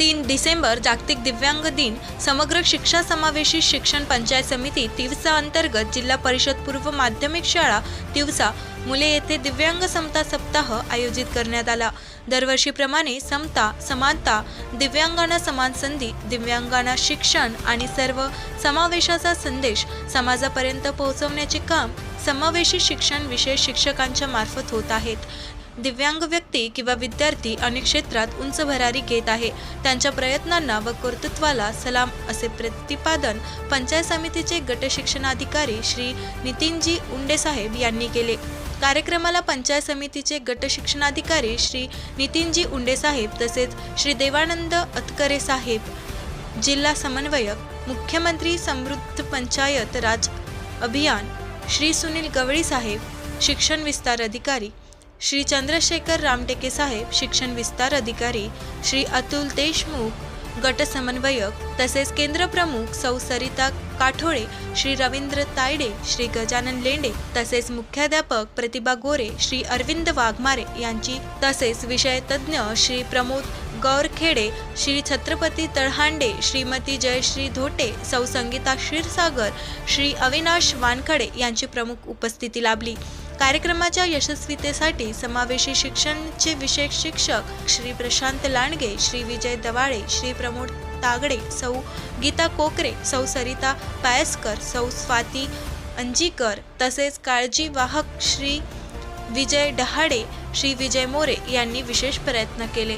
3 डिसेंबर जागतिक दिव्यांग दिन समग्र शिक्षा समावेशी शिक्षण पंचायत समिती तिवसा अंतर्गत जिल्हा परिषद पूर्व माध्यमिक शाळा तिवसा मुले येथे दिव्यांग समता सप्ताह आयोजित करण्यात आला। दरवर्षीप्रमाणे समता, समानता, दिव्यांगांना समान संधी, दिव्यांगांना शिक्षण आणि सर्व समावेशाचा संदेश समाजापर्यंत पोहोचवण्याचे काम समावेशी शिक्षण विशेष शिक्षकांच्या मार्फत होत आहेत। दिव्यांग व्यक्ती किंवा विद्यार्थी अनेक क्षेत्रात उंच भरारी घेत आहे। त्यांच्या प्रयत्नांना व कर्तृत्वाला सलाम असे प्रतिपादन पंचायत समितीचे गट शिक्षणाधिकारी श्री नितीनजी उंडे साहेब यांनी केले। कार्यक्रमाला पंचायत समितीचे गट शिक्षणाधिकारी श्री नितीनजी उंडे साहेब तसेच श्री देवानंद अतकरे साहेब, जिल्हा समन्वयक, मुख्यमंत्री समृद्ध पंचायत राज अभियान श्री सुनील गवळी साहेब, शिक्षण विस्तार अधिकारी श्री चंद्रशेखर रामटेके साहेब, शिक्षण विस्तार अधिकारी श्री अतुल देशमुख, गट समन्वयक तसेच केंद्र प्रमुख सौ सरिता काठोळे, श्री रवींद्र तायडे, श्री गजानन लेंडे तसेच मुख्याध्यापक प्रतिभा गोरे, श्री अरविंद वाघमारे यांची तसेच विषय तज्ज्ञ श्री प्रमोद गौरखेडे, श्री छत्रपती तळहांडे, श्रीमती जयश्री धोटे, सौ संगीता क्षीरसागर, श्री अविनाश वानखडे यांची प्रमुख उपस्थिती लाभली। कार्यक्रमाच्या यशस्वीतेसाठी समावेशी शिक्षणचे विशेष शिक्षक श्री प्रशांत लांडगे, श्री विजय दवाळे, श्री प्रमोद तागडे, सौ गीता कोकरे, सौ सरिता पायस्कर, सौ स्वाती अंजीकर तसेच काळजी वाहक श्री विजय डहाडे, श्री विजय मोरे यांनी विशेष प्रयत्न केले।